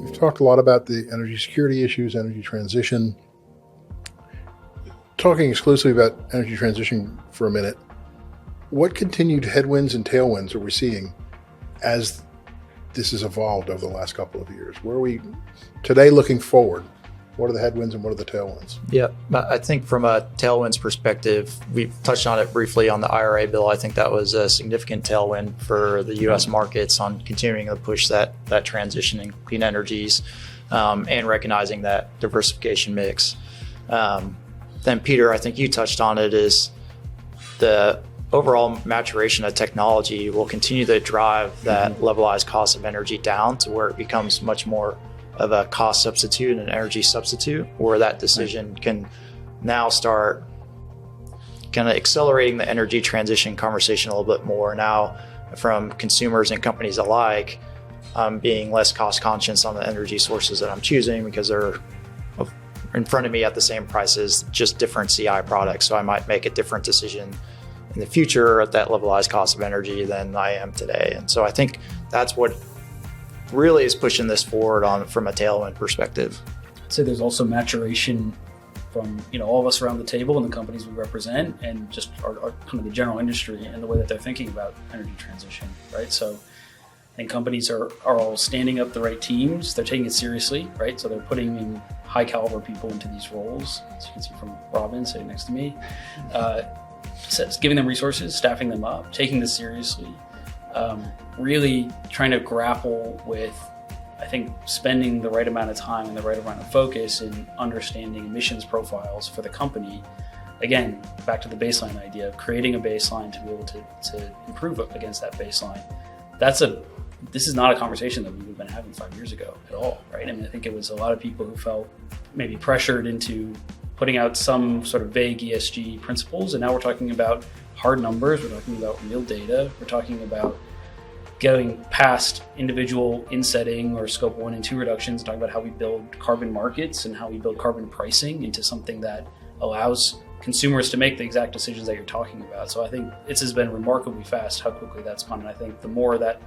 We've talked a lot about the energy security issues, energy transition. Talking exclusively about energy transition for a minute, what continued headwinds and tailwinds are we seeing as this has evolved over the last couple of years? Where are we today looking forward? What are the headwinds and what are the tailwinds? Yeah, I think from a tailwinds perspective, we've touched on it briefly on the IRA bill. I think that was a significant tailwind for the U.S. markets on continuing to push that transition in clean energies and recognizing that diversification mix. Then Peter, I think you touched on it, is the overall maturation of technology will continue to drive that levelized cost of energy down to where it becomes much more of a cost substitute and an energy substitute, where that decision can now start kind of accelerating the energy transition conversation a little bit more now from consumers and companies alike, being less cost conscious on the energy sources that I'm choosing because they're in front of me at the same prices, just different CI products. So I might make a different decision in the future at that levelized cost of energy than I am today. And so I think that's what really is pushing this forward from a tailwind perspective. So there's also maturation from all of us around the table and the companies we represent, and just our kind of the general industry and the way that they're thinking about energy transition, right? So I think companies are all standing up the right teams. They're taking it seriously, right? So they're putting in high caliber people into these roles, as you can see from Robin sitting next to me, giving them resources, staffing them up, taking this seriously. Really trying to grapple with, I think, spending the right amount of time and the right amount of focus in understanding emissions profiles for the company. Again, back to the baseline idea of creating a baseline to be able to improve against that baseline. This is not a conversation that we would have been having 5 years ago at all, right? I mean, I think it was a lot of people who felt maybe pressured into putting out some sort of vague ESG principles, and now we're talking about hard numbers, we're talking about real data, we're talking about going past individual insetting or scope 1 and 2 reductions, and talking about how we build carbon markets and how we build carbon pricing into something that allows consumers to make the exact decisions that you're talking about. So I think this has been remarkably fast how quickly that's gone, and I think the more that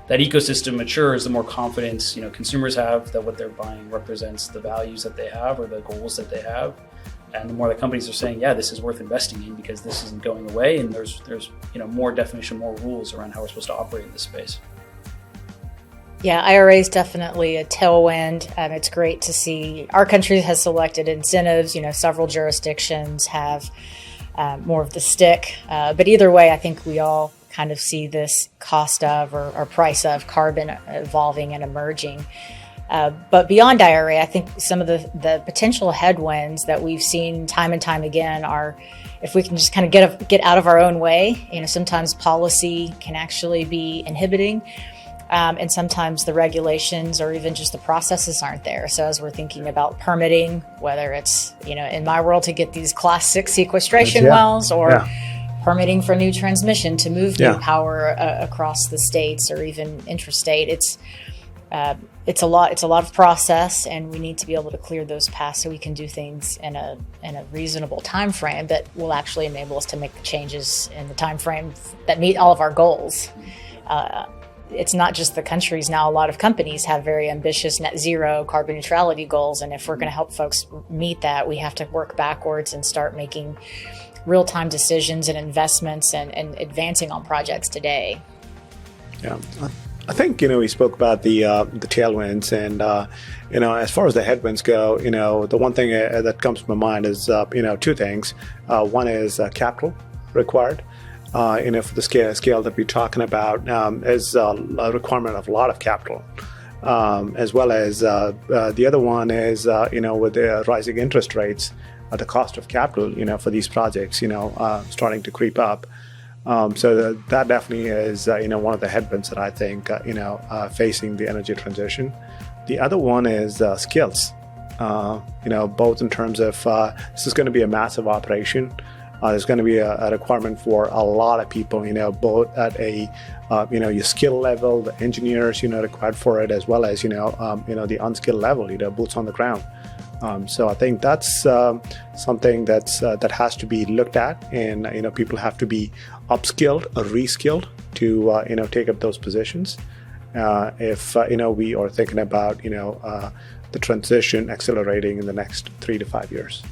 ecosystem matures, the more confidence consumers have that what they're buying represents the values that they have or the goals that they have. And the more the companies are saying, yeah, this is worth investing in because this isn't going away, and there's more definition, more rules around how we're supposed to operate in this space. Yeah, IRA is definitely a tailwind. It's great to see our country has selected incentives. Several jurisdictions have more of the stick. But either way, I think we all kind of see this cost of or price of carbon evolving and emerging. But beyond IRA, I think some of the potential headwinds that we've seen time and time again are, if we can just kind of get out of our own way. Sometimes policy can actually be inhibiting, and sometimes the regulations or even just the processes aren't there. So as we're thinking about permitting, whether it's in my world to get these Class 6 sequestration wells, or permitting for new transmission to move new power across the states or even intrastate, it's a lot of process, and we need to be able to clear those paths so we can do things in a reasonable time frame that will actually enable us to make the changes in the time frame that meet all of our goals. It's not just the countries now. A lot of companies have very ambitious net zero carbon neutrality goals, and if we're going to help folks meet that, we have to work backwards and start making real-time decisions and investments and advancing on projects today. Yeah. I think, we spoke about the tailwinds, and, as far as the headwinds go, the one thing that comes to my mind is, two things. One is capital required, for the scale that we're talking about, is a requirement of a lot of capital, as well as the other one is, with the rising interest rates, the cost of capital, for these projects, starting to creep up. So that definitely is, one of the headwinds that I think, facing the energy transition. The other one is skills, both in terms of this is going to be a massive operation. There's going to be a requirement for a lot of people, both at a, your skill level, the engineers, required for it, as well as, the unskilled level, boots on the ground. So I think that's something that has to be looked at, and people have to be upskilled or reskilled to take up those positions. If we are thinking about the transition accelerating in the next 3 to 5 years.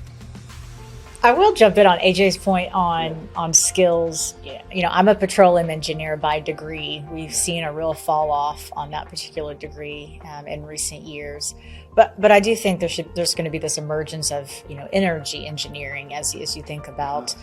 I will jump in on AJ's point on skills. I'm a petroleum engineer by degree. We've seen a real fall off on that particular degree in recent years. But I do think there's going to be this emergence of energy engineering as you think about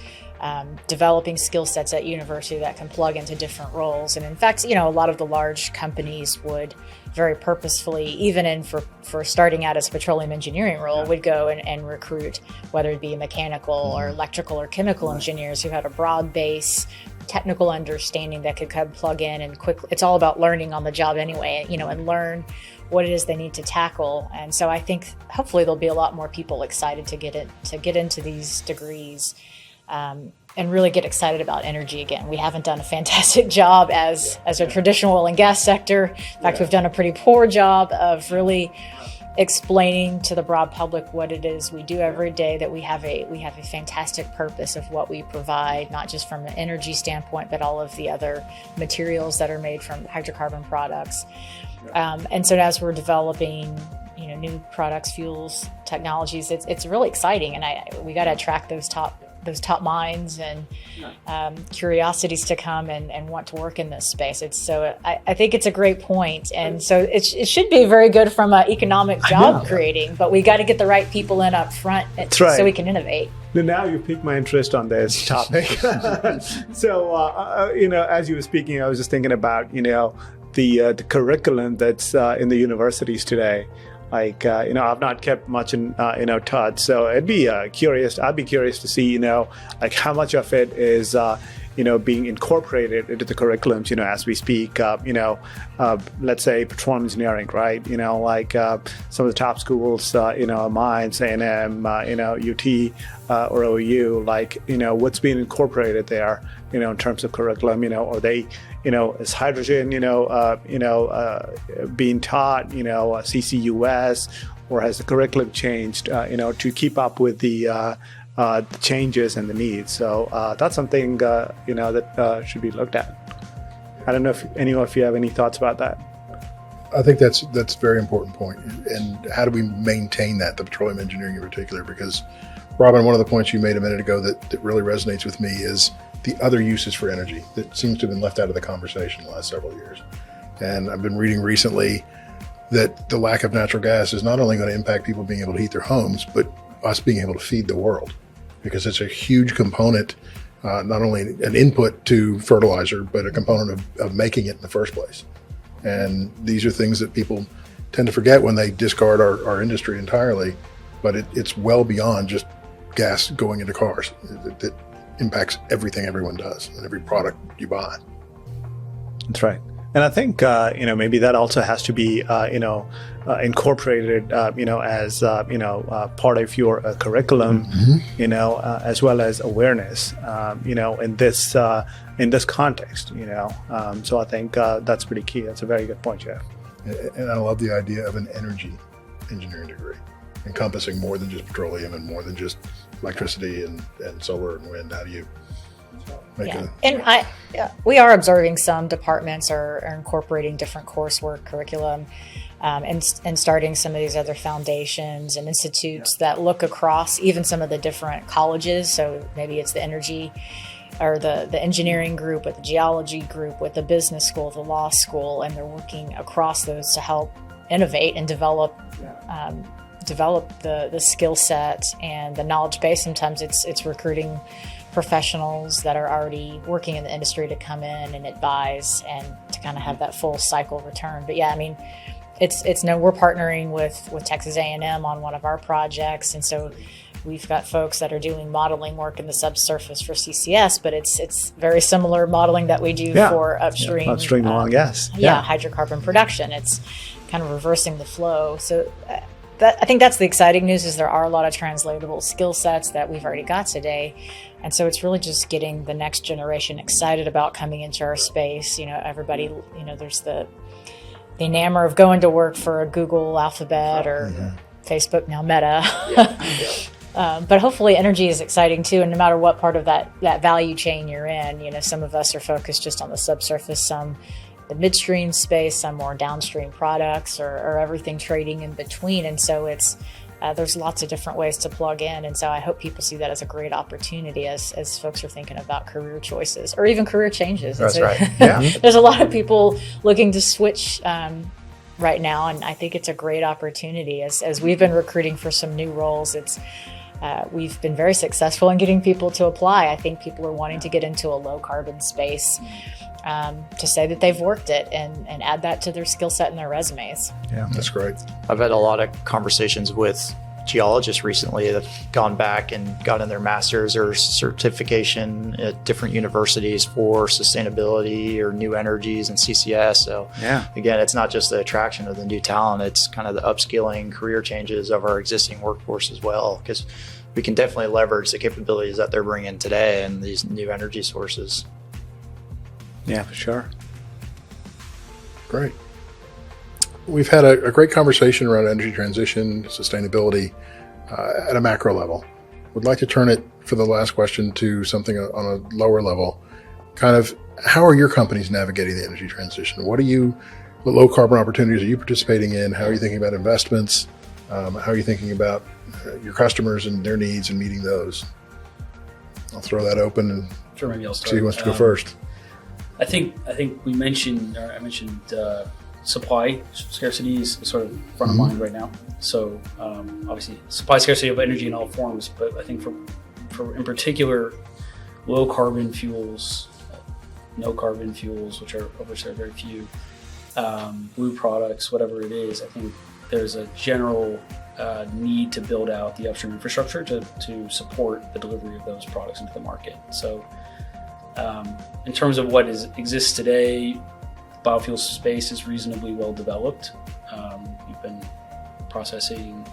developing skill sets at university that can plug into different roles. And in fact, a lot of the large companies would very purposefully, even for starting out as a petroleum engineering role, would go and recruit, whether it be mechanical or electrical or chemical engineers who had a broad base technical understanding that could kind of plug in and quickly. It's all about learning on the job anyway, and learn what it is they need to tackle. And so I think hopefully there'll be a lot more people excited to get into these degrees. And really get excited about energy again. We haven't done a fantastic job as a traditional oil and gas sector. In fact, we've done a pretty poor job of really explaining to the broad public what it is we do every day, that we have a fantastic purpose of what we provide, not just from an energy standpoint, but all of the other materials that are made from hydrocarbon products. And so as we're developing new products, fuels, technologies, it's really exciting, and we got to attract those top minds and curiosities to come and want to work in this space. I think it's a great point, and so it should be very good from an economic job creating. But we got to get the right people in up front so we can innovate. Now you piqued my interest on this topic. So as you were speaking, I was just thinking about the curriculum that's in the universities today. I've not kept much in touch, so I'd be curious to see how much of it is being incorporated into the curriculums as we speak. Let's say petroleum engineering, right? Some of the top schools, Mines, A&M, UT, or OU, what's being incorporated there, in terms of curriculum. Are they is hydrogen, being taught, CCUS, or has the curriculum changed, to keep up with the changes and the needs? So that's something, that should be looked at. I don't know if any of you have any thoughts about that. I think that's a very important point. And how do we maintain that, the petroleum engineering in particular? Because, Robin, one of the points you made a minute ago that really resonates with me is the other uses for energy that seems to have been left out of the conversation the last several years. And I've been reading recently that the lack of natural gas is not only going to impact people being able to heat their homes, but us being able to feed the world, because it's a huge component, not only an input to fertilizer, but a component of making it in the first place. And these are things that people tend to forget when they discard our industry entirely, but it's well beyond just gas going into cars. It impacts everything everyone does and every product you buy. That's right. And I think, maybe that also has to be, incorporated, as, part of your curriculum, as well as awareness, in this context, So I think that's pretty key. That's a very good point, Geoff. And I love the idea of an energy engineering degree, encompassing more than just petroleum and more than just electricity and solar and wind. How do you make we are observing some departments are incorporating different coursework curriculum and starting some of these other foundations and institutes that look across even some of the different colleges. So maybe it's the energy or the engineering group with the geology group with the business school, the law school, and they're working across those to help innovate and develop the skill set and the knowledge base. Sometimes it's recruiting professionals that are already working in the industry to come in and advise and to kind of have that full cycle return. But we're partnering with Texas A&M on one of our projects, and so we've got folks that are doing modeling work in the subsurface for CCS, but it's very similar modeling that we do for upstream oil and gas. Hydrocarbon production. It's kind of reversing the flow. So I think that's the exciting news, is there are a lot of translatable skill sets that we've already got today. And so it's really just getting the next generation excited about coming into our space. Everybody, there's the enamor of going to work for a Google, Alphabet, or Facebook, now Meta. But hopefully energy is exciting too. And no matter what part of that value chain you're in, some of us are focused just on the subsurface, some the midstream space, some more downstream products, or everything trading in between. And so there's lots of different ways to plug in. And so I hope people see that as a great opportunity as folks are thinking about career choices or even career changes. That's right. Yeah. There's a lot of people looking to switch right now. And I think it's a great opportunity as we've been recruiting for some new roles. We've been very successful in getting people to apply. I think people are wanting to get into a low carbon space to say that they've worked it and add that to their skill set and their resumes. Yeah, that's great. I've had a lot of conversations with geologists recently that have gone back and gotten their master's or certification at different universities for sustainability or new energies and CCS. So again, it's not just the attraction of the new talent, it's kind of the upskilling, career changes of our existing workforce as well, because we can definitely leverage the capabilities that they're bringing today and these new energy sources. Yeah, for sure. Great. We've had a great conversation around energy transition, sustainability at a macro level. Would like to turn it for the last question to something on a lower level. Kind of, how are your companies navigating the energy transition? What low carbon opportunities are you participating in? How are you thinking about investments? How are you thinking about your customers and their needs and meeting those? I'll throw that open and sure, maybe I'll start. See who wants to go first. I think I mentioned supply scarcity is sort of front of mind right now. So obviously supply scarcity of energy in all forms, but I think for in particular low carbon fuels, no carbon fuels, which are very few, blue products, whatever it is, I think there's a general need to build out the upstream infrastructure to support the delivery of those products into the market. So in terms of what exists today, the biofuels space is reasonably well developed. We've been processing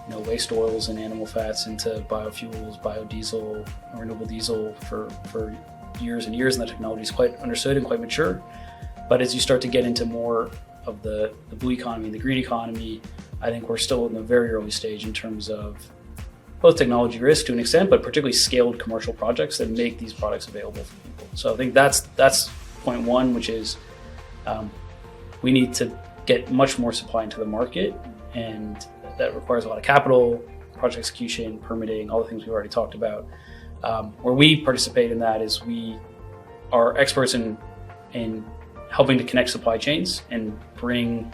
waste oils and animal fats into biofuels, biodiesel, renewable diesel for years and years, and the technology is quite understood and quite mature. But as you start to get into more of the blue economy, the green economy, I think we're still in the very early stage in terms of both technology risk to an extent, but particularly scaled commercial projects that make these products available for people. So I think that's point one, which is we need to get much more supply into the market, and that requires a lot of capital, project execution, permitting, all the things we've already talked about. Where we participate in that is we are experts in helping to connect supply chains and bring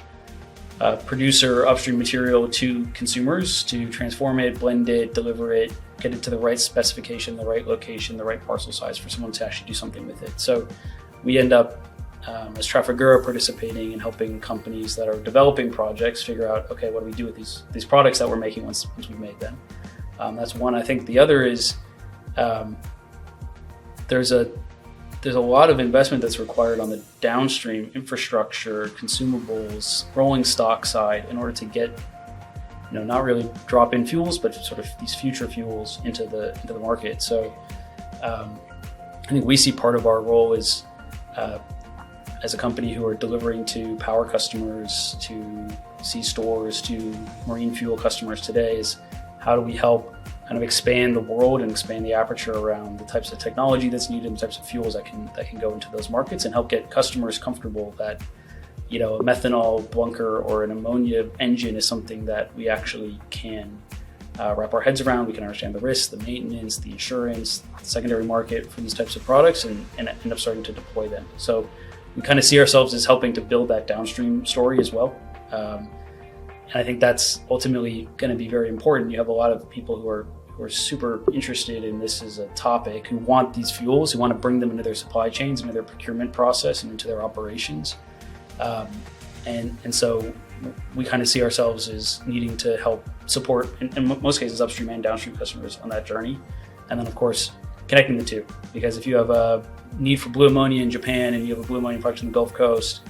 producer upstream material to consumers to transform it, blend it, deliver it, get it to the right specification, the right location, the right parcel size for someone to actually do something with it. So we end up as Trafigura participating and helping companies that are developing projects figure out, okay, what do we do with these products that we're making once we've made them? That's one. I think the other is there's a lot of investment that's required on the downstream infrastructure, consumables, rolling stock side in order to get, not really drop-in fuels, but sort of these future fuels into the market. So I think we see part of our role is as a company who are delivering to power customers, to C-stores, to marine fuel customers today is how do we help kind of expand the world and expand the aperture around the types of technology that's needed and the types of fuels that can go into those markets and help get customers comfortable that a methanol bunker or an ammonia engine is something that we actually can wrap our heads around. We can understand the risks, the maintenance, the insurance, the secondary market for these types of products and end up starting to deploy them. So we kind of see ourselves as helping to build that downstream story as well. And I think that's ultimately going to be very important. You have a lot of people who are super interested in this as a topic, who want these fuels, who want to bring them into their supply chains, into their procurement process, and into their operations. And so we kind of see ourselves as needing to help support, in most cases, upstream and downstream customers on that journey. And then, of course, connecting the two. Because if you have a need for blue ammonia in Japan and you have a blue ammonia project in the Gulf Coast,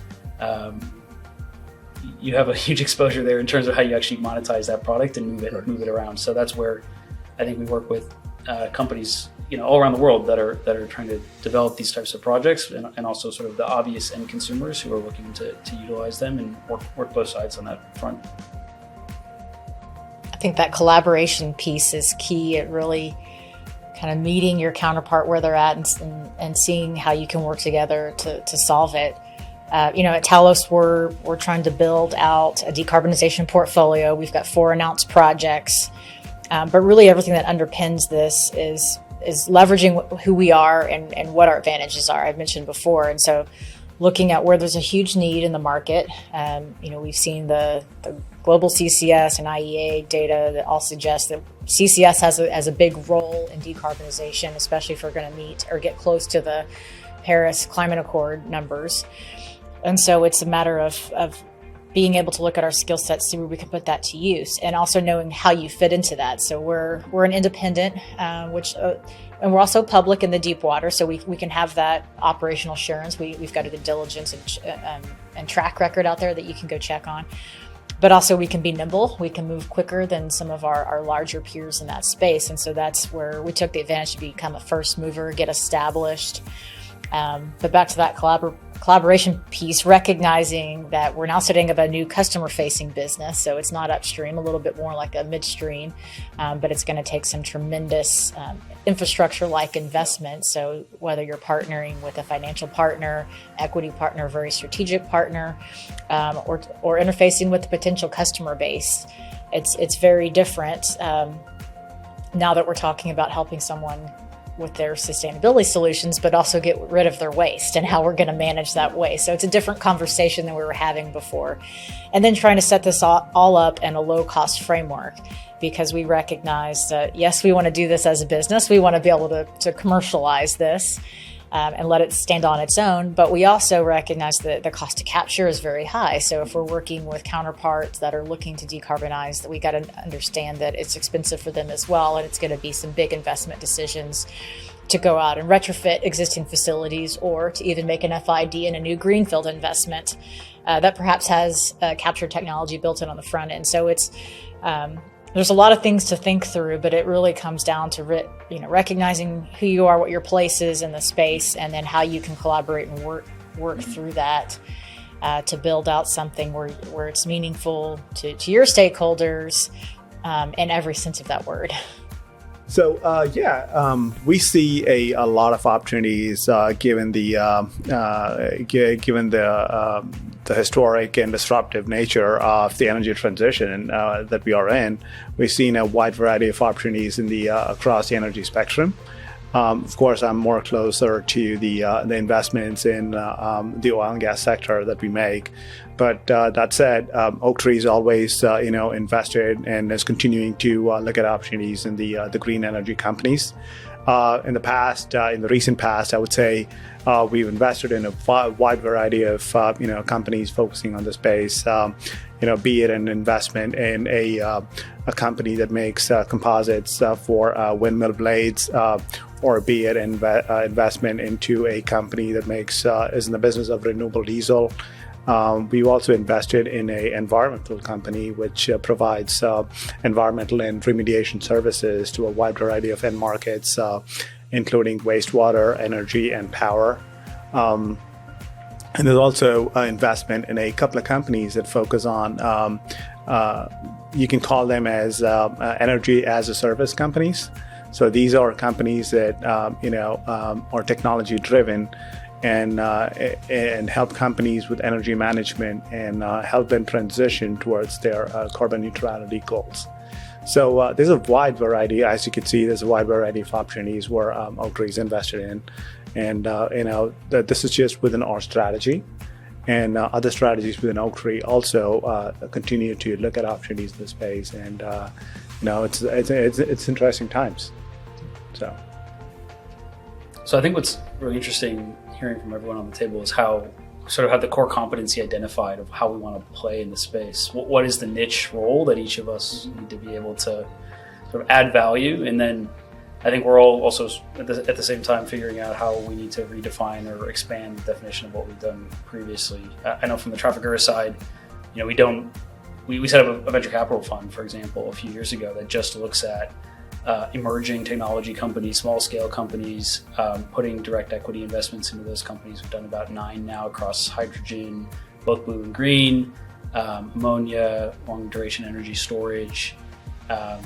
you have a huge exposure there in terms of how you actually monetize that product and move it around. So that's where I think we work with companies, all around the world that are trying to develop these types of projects, and also sort of the obvious end consumers who are looking to utilize them and work both sides on that front. think that collaboration piece is key. It really kind of meeting your counterpart where they're at and seeing how you can work together to solve it. At Talos, we're trying to build out a decarbonization portfolio. We've got 4 announced projects, but really everything that underpins this is leveraging who we are and what our advantages are. I've mentioned before, and so looking at where there's a huge need in the market. We've seen the global CCS and IEA data that all suggest that CCS has a big role in decarbonization, especially if we're going to meet or get close to the Paris Climate Accord numbers. And so it's a matter of being able to look at our skill sets, see where we can put that to use, and also knowing how you fit into that. So we're an independent, and we're also public in the deep water, so we can have that operational assurance. We've got a good diligence and track record out there that you can go check on. But also we can be nimble. We can move quicker than some of our larger peers in that space. And so that's where we took the advantage to become a first mover, get established. But back to that collaboration piece, recognizing that we're now setting up a new customer-facing business, so it's not upstream, a little bit more like a midstream, but it's going to take some tremendous infrastructure-like investment. So whether you're partnering with a financial partner, equity partner, very strategic partner, or interfacing with the potential customer base, it's very different now that we're talking about helping someone with their sustainability solutions, but also get rid of their waste and how we're going to manage that waste. So it's a different conversation than we were having before. And then trying to set this all up in a low-cost framework, because we recognize that, yes, we want to do this as a business. We want to be able to commercialize this and let it stand on its own. But we also recognize that the cost to capture is very high. So if we're working with counterparts that are looking to decarbonize, that we got to understand that it's expensive for them as well. And it's going to be some big investment decisions to go out and retrofit existing facilities, or to even make an FID in a new greenfield investment that perhaps has capture technology built in on the front end. So it's there's a lot of things to think through, but it really comes down to recognizing who you are, what your place is in the space, and then how you can collaborate and work through that to build out something where it's meaningful to your stakeholders in every sense of that word. So we see a lot of opportunities given the historic and disruptive nature of the energy transition that we are in. We've seen a wide variety of opportunities in the across the energy spectrum. Of course, I'm more closer to the investments in the oil and gas sector that we make. But that said, Oaktree is always invested and is continuing to look at opportunities in the green energy companies. In the recent past, I would say we've invested in a wide variety of companies focusing on the space. Be it an investment in a company that makes composites for windmill blades, or be it an investment into a company that is in the business of renewable diesel. We've also invested in an environmental company which provides environmental and remediation services to a wide variety of end markets, including wastewater, energy, and power. And there's also an investment in a couple of companies that focus on, you can call them as energy as a service companies. So these are companies that are technology driven and help companies with energy management and help them transition towards their carbon neutrality goals. So there's a wide variety, as you can see, there's a wide variety of opportunities where Oaktree is invested in. And this is just within our strategy, and other strategies within Oaktree also continue to look at opportunities in the space. And it's interesting times. So I think what's really interesting hearing from everyone on the table is how sort of have the core competency identified of how we want to play in the space. What is the niche role that each of us need to be able to sort of add value, and then I think we're all also at the same time figuring out how we need to redefine or expand the definition of what we've done previously. I know from the Trafigura side, we set up a venture capital fund, for example, a few years ago that just looks at emerging technology companies, small scale companies, putting direct equity investments into those companies. We've done about 9 now across hydrogen, both blue and green, ammonia, long duration energy storage,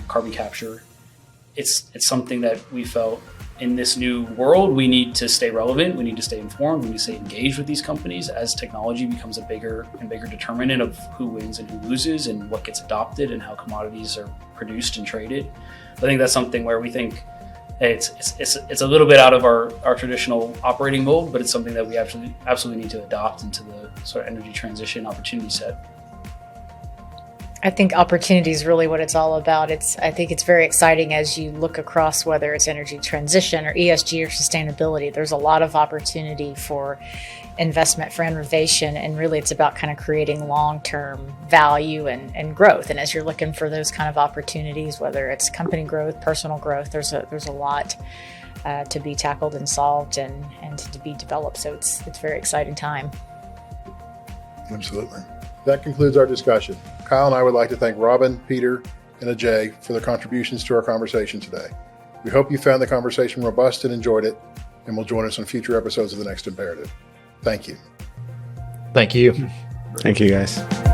carbon capture. It's something that we felt in this new world, we need to stay relevant, we need to stay informed, we need to stay engaged with these companies as technology becomes a bigger and bigger determinant of who wins and who loses and what gets adopted and how commodities are produced and traded. I think that's something where we think it's a little bit out of our traditional operating mold, but it's something that we absolutely need to adopt into the sort of energy transition opportunity set. I think opportunity is really what it's all about. I think it's very exciting as you look across whether it's energy transition or ESG or sustainability. There's a lot of opportunity for investment, for innovation, and really it's about kind of creating long-term value and growth. And as you're looking for those kind of opportunities, whether it's company growth, personal growth, there's a lot to be tackled and solved and to be developed. So it's a very exciting time. Absolutely. That concludes our discussion. Kyle and I would like to thank Robin, Peter, and Ajay for their contributions to our conversation today. We hope you found the conversation robust and enjoyed it, and will join us on future episodes of The Next Imperative. Thank you. Thank you. Thank you, guys.